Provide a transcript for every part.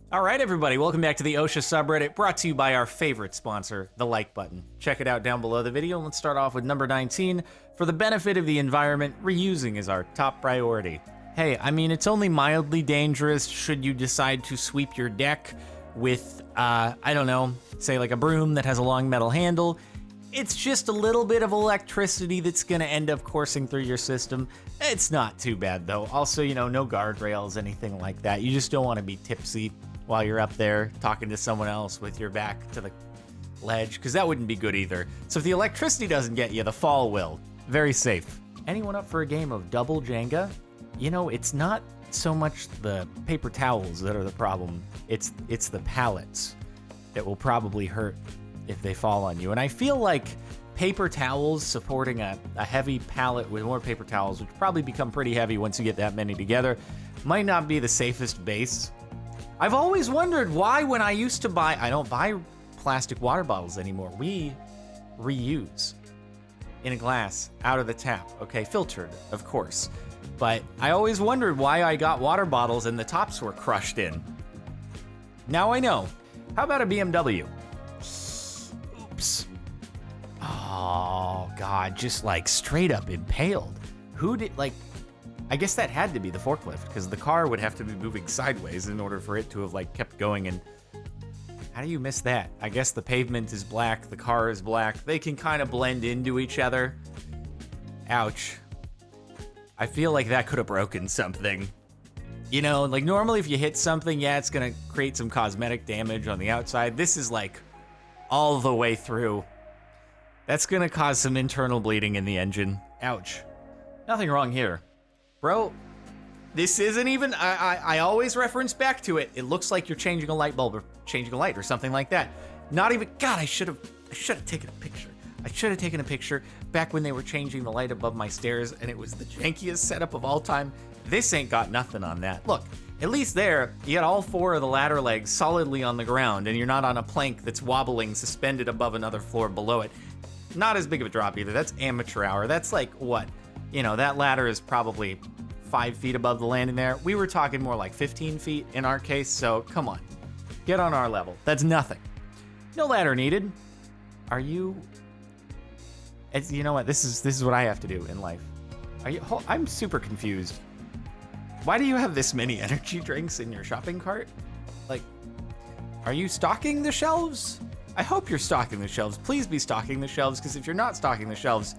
All right, everybody, welcome back to the OSHA subreddit, brought to you by our favorite sponsor, the like button. Check it out down below the video. Let's start off with number 19. For the benefit of the environment, reusing is our top priority. Hey, I mean, it's only mildly dangerous should you decide to sweep your deck with, I don't know, say like a broom that has a long metal handle. It's just a little bit of electricity that's gonna end up coursing through your system. It's not too bad though. Also, you know, no guardrails, anything like that. You just don't wanna be tipsy while you're up there talking to someone else with your back to the ledge, because that wouldn't be good either. So if the electricity doesn't get you, the fall will. Very safe. Anyone up for a game of double Jenga? You know, it's not so much the paper towels that are the problem. It's the pallets that will probably hurt if they fall on you. And I feel like paper towels supporting a heavy pallet with more paper towels, which probably become pretty heavy once you get that many together, might not be the safest base. I've always wondered why when I used to buy, I don't buy plastic water bottles anymore. We reuse in a glass out of the tap, okay? Filtered, of course. But I always wondered why I got water bottles and the tops were crushed in. Now I know. How about a BMW? Oops. Oh, God, just like straight up impaled. Who did, like, I guess that had to be the forklift, because the car would have to be moving sideways in order for it to have like kept going. And how do you miss that? I guess the pavement is black, the car is black. They can kind of blend into each other. Ouch. I feel like that could have broken something. You know, like normally if you hit something, yeah, it's gonna create some cosmetic damage on the outside. This is like all the way through. That's gonna cause some internal bleeding in the engine. Ouch. Nothing wrong here. Bro, this isn't even, I always reference back to it. It looks like you're changing a light bulb or changing a light or something like that. Not even, God, I should have taken a picture. I should have taken a picture back when they were changing the light above my stairs and it was the jankiest setup of all time. This ain't got nothing on that. Look, at least there, you got all four of the ladder legs solidly on the ground and you're not on a plank that's wobbling suspended above another floor below it. Not as big of a drop either. That's amateur hour. That's like, what? You know, that ladder is probably 5 feet above the landing there. We were talking more like 15 feet in our case, so come on. Get on our level. That's nothing. No ladder needed. Are you... you know what? This is what I have to do in life. Are you... I'm super confused. Why do you have this many energy drinks in your shopping cart? Like, are you stocking the shelves? I hope you're stocking the shelves. Please be stocking the shelves, because if you're not stocking the shelves,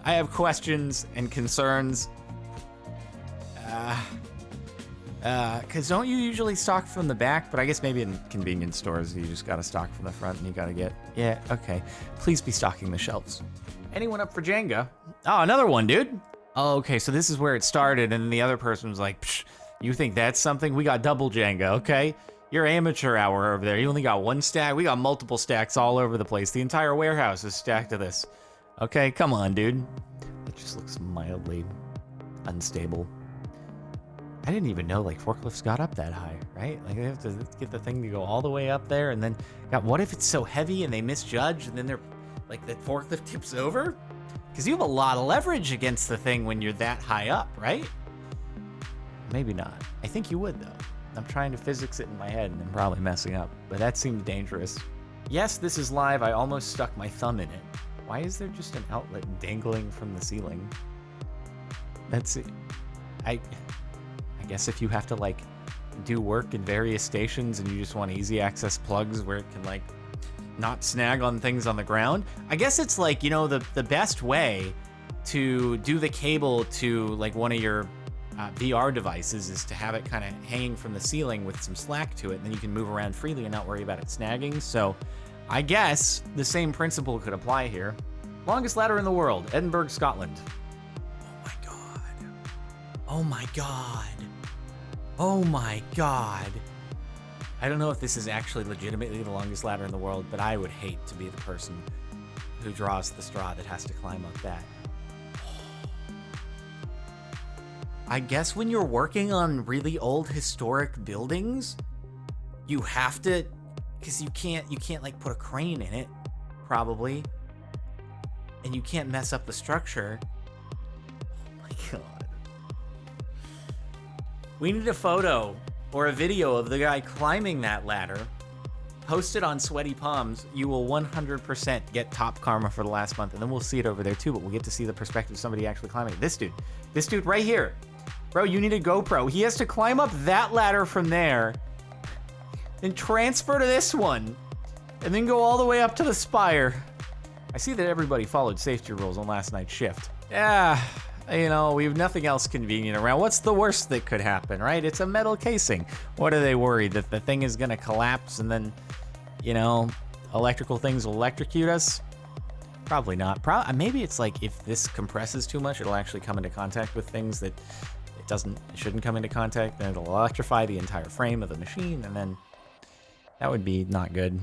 I have questions and concerns. Because don't you usually stock from the back? But I guess maybe in convenience stores, you just gotta stock from the front and you gotta get... Yeah, okay. Please be stocking the shelves. Anyone up for Jenga? Oh, another one, dude. Oh, okay, so this is where it started, and the other person was like, psh, you think that's something? We got double Jenga, okay? You're amateur hour over there. You only got one stack. We got multiple stacks all over the place. The entire warehouse is stacked to this. Okay, come on, dude. It just looks mildly unstable. I didn't even know like forklifts got up that high, right? Like they have to get the thing to go all the way up there, and then, God, what if it's so heavy and they misjudge, and then they're like the forklift tips over? Because you have a lot of leverage against the thing when you're that high up, right? Maybe not. I think you would though. I'm trying to physics it in my head and I'm probably messing up, but that seems dangerous. Yes, this is live. I almost stuck my thumb in it. Why is there just an outlet dangling from the ceiling? That's it. I guess if you have to like do work in various stations and you just want easy access plugs where it can like not snag on things on the ground. I guess it's like, you know, the best way to do the cable to like one of your VR devices is to have it kind of hanging from the ceiling with some slack to it, and then you can move around freely and not worry about it snagging. So I guess the same principle could apply here. Longest ladder in the world, Edinburgh, Scotland. Oh my God. Oh my God. Oh my God. I don't know if this is actually legitimately the longest ladder in the world, but I would hate to be the person who draws the straw that has to climb up that. I guess when you're working on really old historic buildings, you have to, because you can't like put a crane in it, probably, and you can't mess up the structure. Oh my God. We need a photo or a video of the guy climbing that ladder, post it on Sweaty Palms, you will 100% get top karma for the last month. And then we'll see it over there too, but we'll get to see the perspective of somebody actually climbing it. This dude right here. Bro, you need a GoPro. He has to climb up that ladder from there, then transfer to this one, and then go all the way up to the spire. I see that everybody followed safety rules on last night's shift. Yeah, you know, we have nothing else convenient around. What's the worst that could happen, right? It's a metal casing. What are they worried? That the thing is gonna collapse and then, you know, electrical things will electrocute us? Probably not. Maybe it's like if this compresses too much, it'll actually come into contact with things that it shouldn't come into contact, then it'll electrify the entire frame of the machine, and then that would be not good.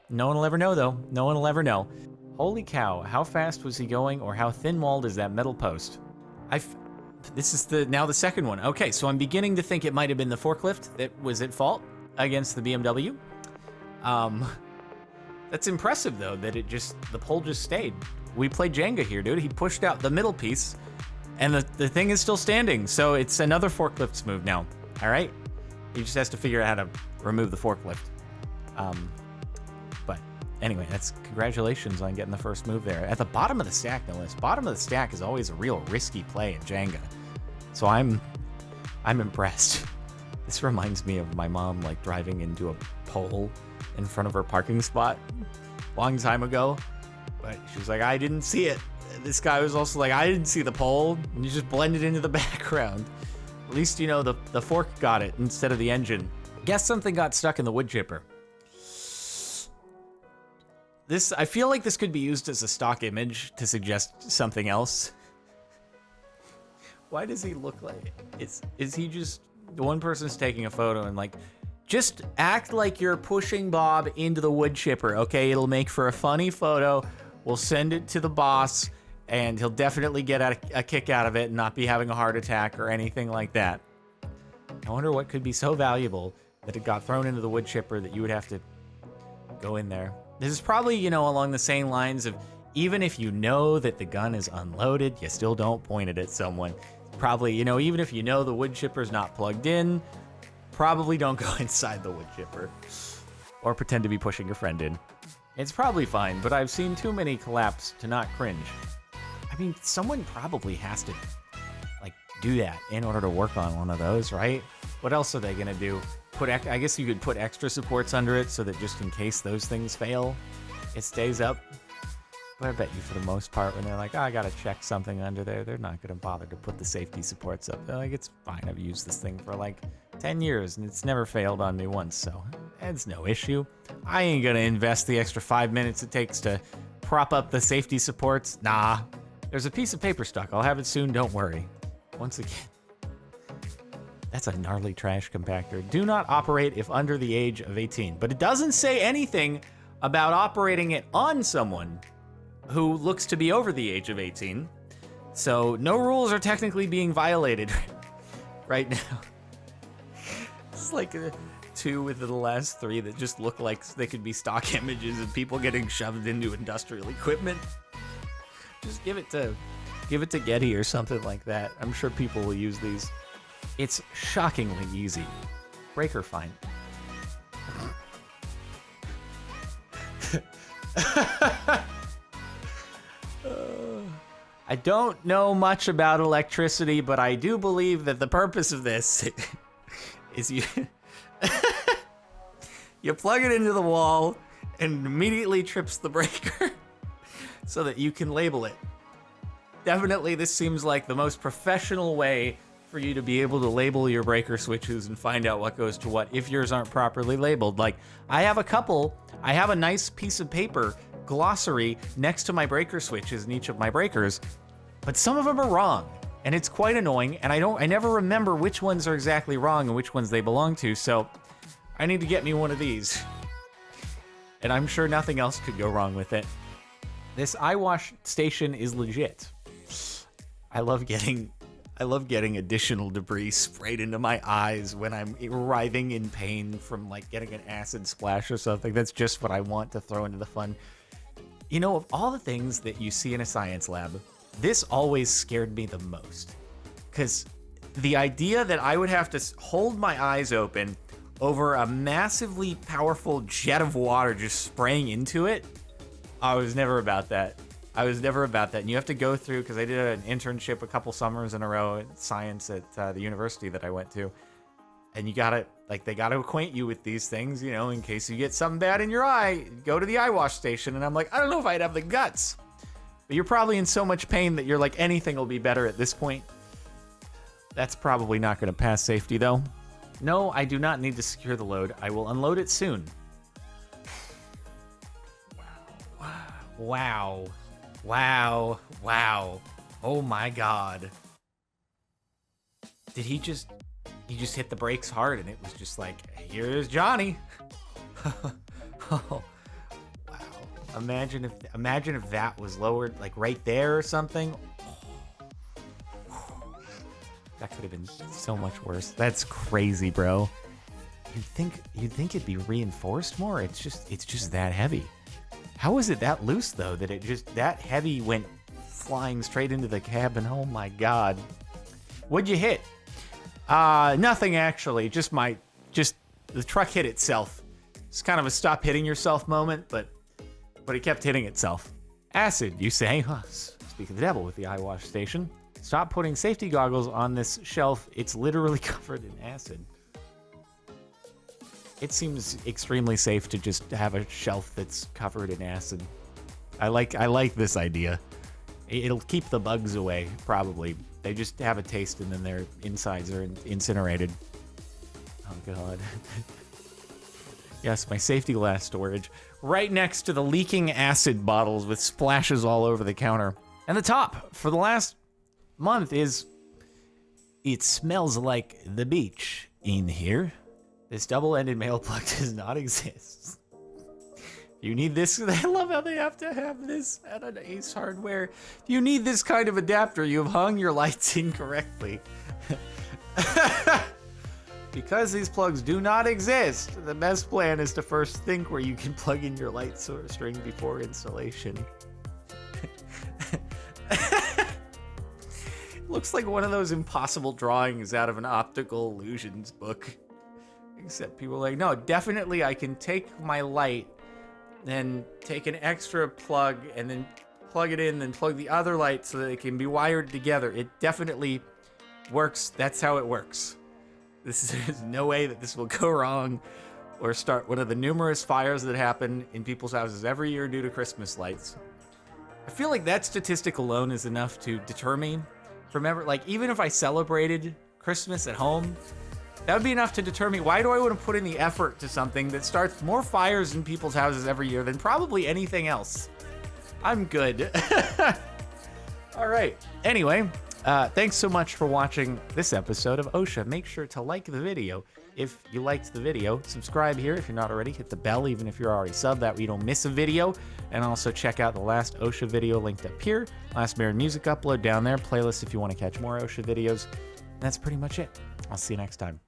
No one will ever know, though. No one will ever know. Holy cow, how fast was he going, or how thin-walled is that metal post? This is now the second one. Okay, so I'm beginning to think it might have been the forklift that was at fault against the BMW. That's impressive, though, that the pole just stayed. We played Jenga here, dude. He pushed out the middle piece, and the thing is still standing, so it's another forklift's move now, all right? He just has to figure out how to remove the forklift. But anyway, that's congratulations on getting the first move there. At the bottom of the stack, no less. Bottom of the stack is always a real risky play in Jenga. So I'm impressed. This reminds me of my mom like driving into a pole in front of her parking spot a long time ago. But she was like, I didn't see it. This guy was also like, I didn't see the pole. And you just blended into the background. At least, you know, the fork got it instead of the engine. Guess something got stuck in the wood chipper. I feel like this could be used as a stock image to suggest something else. Why does he look like it? Is he just, one person's taking a photo and like, just act like you're pushing Bob into the wood chipper, okay? It'll make for a funny photo. We'll send it to the boss, and he'll definitely get a kick out of it and not be having a heart attack or anything like that. I wonder what could be so valuable that it got thrown into the wood chipper that you would have to go in there. This is probably, you know, along the same lines of, even if you know that the gun is unloaded, you still don't point it at someone. Probably, you know, even if you know the wood chipper's not plugged in, probably don't go inside the wood chipper or pretend to be pushing your friend in. It's probably fine, but I've seen too many collapse to not cringe. I mean, someone probably has to like do that in order to work on one of those, right? What else are they gonna do? I guess you could put extra supports under it so that just in case those things fail, it stays up. But I bet you for the most part, when they're like, oh, I gotta check something under there, they're not gonna bother to put the safety supports up. They're like, it's fine, I've used this thing for like 10 years and it's never failed on me once, so it's no issue. I ain't gonna invest the extra 5 minutes it takes to prop up the safety supports. Nah. There's a piece of paper stuck. I'll have it soon, don't worry. Once again, that's a gnarly trash compactor. Do not operate if under the age of 18. But it doesn't say anything about operating it on someone who looks to be over the age of 18. So no rules are technically being violated right now. It's like two within the last three that just look like they could be stock images of people getting shoved into industrial equipment. Just give it to Getty or something like that. I'm sure people will use these. It's shockingly easy. Breaker find. I don't know much about electricity, but I do believe that the purpose of this is you plug it into the wall and immediately trips the breaker so that you can label it. Definitely, this seems like the most professional way for you to be able to label your breaker switches and find out what goes to what if yours aren't properly labeled. Like, I have a nice piece of paper glossary next to my breaker switches in each of my breakers, but some of them are wrong, and it's quite annoying, and I never remember which ones are exactly wrong and which ones they belong to, so I need to get me one of these. And I'm sure nothing else could go wrong with it. This eye wash station is legit. I love getting additional debris sprayed into my eyes when I'm writhing in pain from like getting an acid splash or something. That's just what I want to throw into the fun. You know, of all the things that you see in a science lab, this always scared me the most. Because the idea that I would have to hold my eyes open over a massively powerful jet of water just spraying into it, I was never about that. And you have to go through, because I did an internship a couple summers in a row in science at the university that I went to. And you gotta, like, they gotta acquaint you with these things, you know, in case you get something bad in your eye, go to the eye wash station. And I'm like, I don't know if I'd have the guts. But you're probably in so much pain that you're like, anything will be better at this point. That's probably not gonna pass safety though. No, I do not need to secure the load. I will unload it soon. Wow. Oh my God. Did he just hit the brakes hard and it was just like, here's Johnny. Oh, wow. Imagine if that was lowered like right there or something. That could have been so much worse. That's crazy, bro. You'd think it'd be reinforced more. It's just that heavy. How is it that loose though that it just that heavy went flying straight into the cabin? Oh my God. What'd you hit? Nothing actually. Just the truck hit itself. It's kind of a stop hitting yourself moment, but it kept hitting itself. Acid, you say? Huh, speak of the devil with the eye wash station. Stop putting safety goggles on this shelf. It's literally covered in acid. It seems extremely safe to just have a shelf that's covered in acid. I like this idea. It'll keep the bugs away, probably. They just have a taste and then their insides are incinerated. Oh God. Yes, my safety glass storage. Right next to the leaking acid bottles with splashes all over the counter. And the top for the last month is, it smells like the beach in here. This double-ended male plug does not exist. You need this. I love how they have to have this at an Ace Hardware. If you need this kind of adapter, you've hung your lights incorrectly. Because these plugs do not exist, the best plan is to first think where you can plug in your light source string before installation. Looks like one of those impossible drawings out of an optical illusions book. Except people are like, no, definitely I can take my light, then take an extra plug, and then plug it in, then plug the other light so that it can be wired together. It definitely works. That's how it works. There's no way that this will go wrong or start one of the numerous fires that happen in people's houses every year due to Christmas lights. I feel like that statistic alone is enough to deter me from ever, like, even if I celebrated Christmas at home, that would be enough to deter me. Why do I want to put in the effort to something that starts more fires in people's houses every year than probably anything else? I'm good. All right. Anyway, thanks so much for watching this episode of OSHA. Make sure to like the video if you liked the video. Subscribe here if you're not already. Hit the bell even if you're already subbed. That way you don't miss a video. And also check out the last OSHA video linked up here. Last Mirror Music upload down there. Playlist if you want to catch more OSHA videos. And that's pretty much it. I'll see you next time.